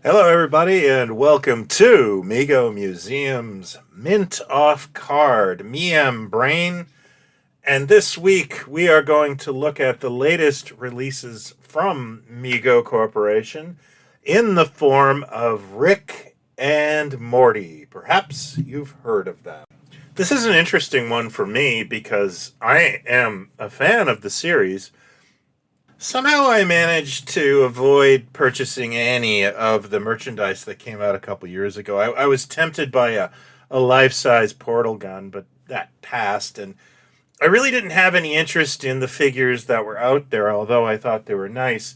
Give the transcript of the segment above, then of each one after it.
Hello, everybody, and welcome to Mego Museum's Mint Off Card. Me, am Brain, and this week we are going to look at the latest releases from Mego Corporation in the form of Rick and Morty. Perhaps you've heard of them. This is an interesting one for me because I am a fan of the series. Somehow I managed to avoid purchasing any of the merchandise that came out a couple years ago. I was tempted by a life size portal gun, but that passed. And I really didn't have any interest in the figures that were out there, although I thought they were nice.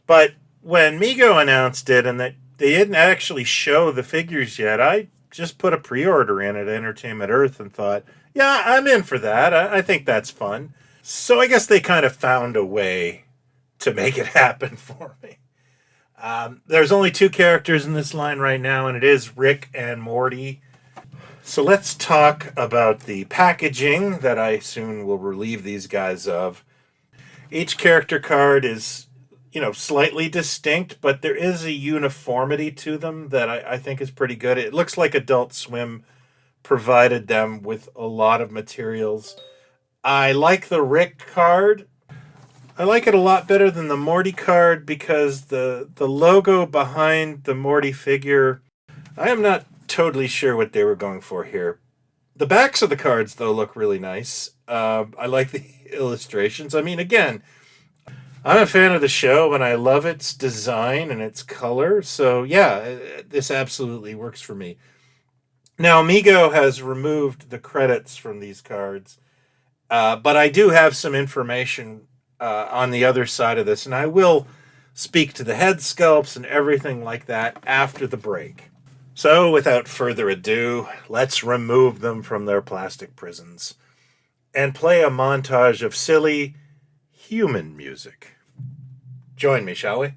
But when Mego announced it and that they didn't actually show the figures yet, I just put a pre order in at Entertainment Earth and thought, yeah, I'm in for that. I think that's fun. So I guess they kind of found a way to make it happen for me. There's only two characters in this line right now, and it is Rick and Morty. So let's talk about the packaging that I soon will relieve these guys of. Each character card is, slightly distinct, but there is a uniformity to them that I think is pretty good. It looks like Adult Swim provided them with a lot of materials. I like the Rick card. I like it a lot better than the Morty card because the logo behind the Morty figure, I am not totally sure what they were going for here. The backs of the cards, though, look really nice. I like the illustrations. I mean, again, I'm a fan of the show and I love its design and its color. So, yeah, this absolutely works for me. Now, Mego has removed the credits from these cards, but I do have some information on the other side of this, and I will speak to the head sculpts and everything like that after the break. So, without further ado, let's remove them from their plastic prisons and play a montage of silly human music. Join me, shall we?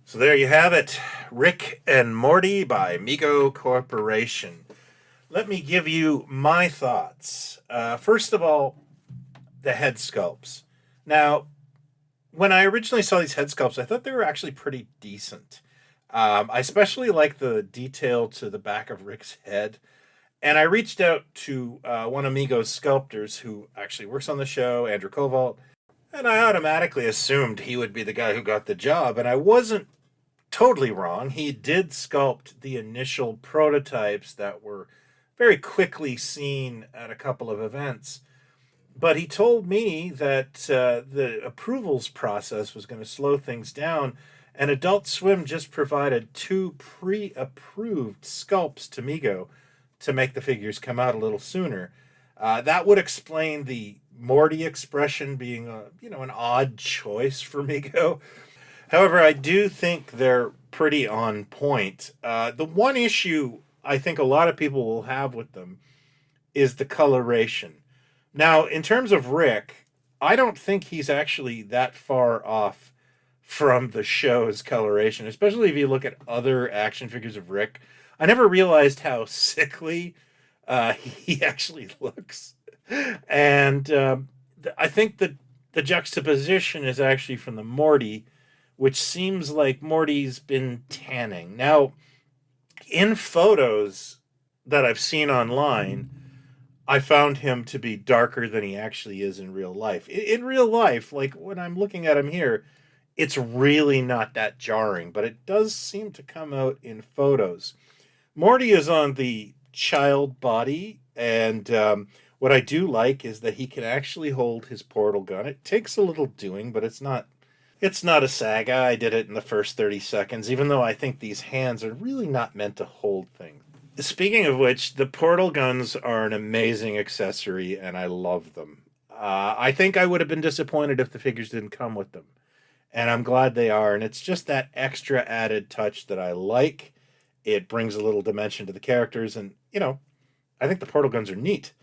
So there you have it, Rick and Morty by Mego Corporation. Let me give you my thoughts. First of all, the head sculpts. Now, when I originally saw these head sculpts, I thought they were actually pretty decent. I especially like the detail to the back of Rick's head. And I reached out to one of Mego's sculptors who actually works on the show, Andrew Koval. And I automatically assumed he would be the guy who got the job, and I wasn't totally wrong. He did sculpt the initial prototypes that were very quickly seen at a couple of events. But he told me that the approvals process was going to slow things down, and Adult Swim just provided 2 pre-approved sculpts to Mego to make the figures come out a little sooner. That would explain the Morty expression being an odd choice for Mego. However, I do think they're pretty on point. The one issue I think a lot of people will have with them is the coloration. Now, in terms of Rick, I don't think he's actually that far off from the show's coloration, especially if you look at other action figures of Rick. I never realized how sickly he actually looks. And I think that the juxtaposition is actually from the Morty, which seems like Morty's been tanning. Now, in photos that I've seen online, I found him to be darker than he actually is in real life. In real life, like when I'm looking at him here, it's really not that jarring, but it does seem to come out in photos. Morty is on the child body, and what I do like is that he can actually hold his portal gun. It takes a little doing, but it's not a saga. I did it in the first 30 seconds, even though I think these hands are really not meant to hold things. Speaking of which, the portal guns are an amazing accessory, and I love them. I think I would have been disappointed if the figures didn't come with them, and I'm glad they are, and it's just that extra added touch that I like. It brings a little dimension to the characters, and, I think the portal guns are neat.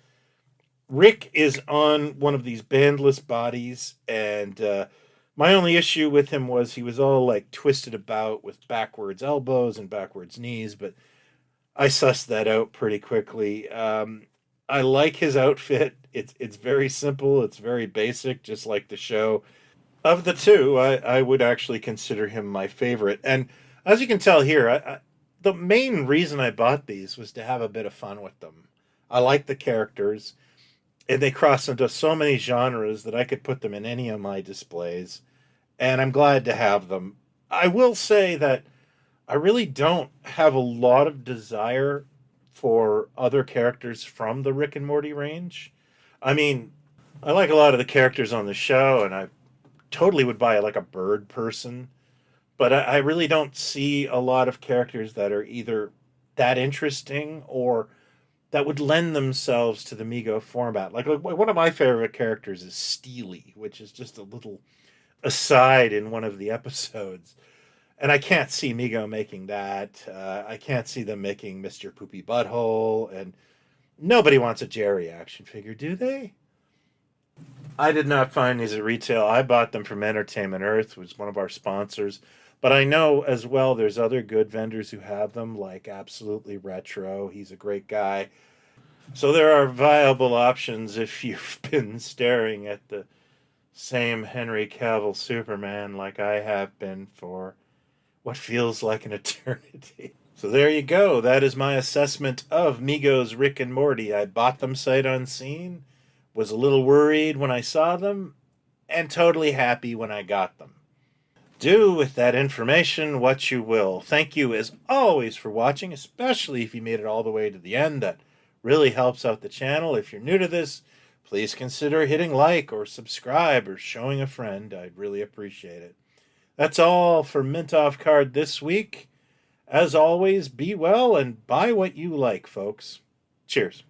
Rick is on one of these bandless bodies, and my only issue with him was he was all, like, twisted about with backwards elbows and backwards knees, but I sussed that out pretty quickly. I like his outfit. It's very simple. It's very basic, just like the show. Of the two, I would actually consider him my favorite. And as you can tell here, the main reason I bought these was to have a bit of fun with them. I like the characters, and they cross into so many genres that I could put them in any of my displays, and I'm glad to have them. I will say that I really don't have a lot of desire for other characters from the Rick and Morty range. I mean, I like a lot of the characters on the show, and I totally would buy like a bird person, but I really don't see a lot of characters that are either that interesting or that would lend themselves to the Mego format. Like one of my favorite characters is Steely, which is just a little aside in one of the episodes. And I can't see Mego making that. I can't see them making Mr. Poopy Butthole. And nobody wants a Jerry action figure, do they? I did not find these at retail. I bought them from Entertainment Earth, which is one of our sponsors. But I know as well there's other good vendors who have them, like Absolutely Retro. He's a great guy. So there are viable options if you've been staring at the same Henry Cavill Superman like I have been for what feels like an eternity. So there you go. That is my assessment of Mego's Rick and Morty. I bought them sight unseen, was a little worried when I saw them, and totally happy when I got them. Do with that information what you will. Thank you as always for watching, especially if you made it all the way to the end. That really helps out the channel. If you're new to this, please consider hitting like or subscribe or showing a friend. I'd really appreciate it. That's all for Mint Off Card this week. As always, be well and buy what you like, folks. Cheers.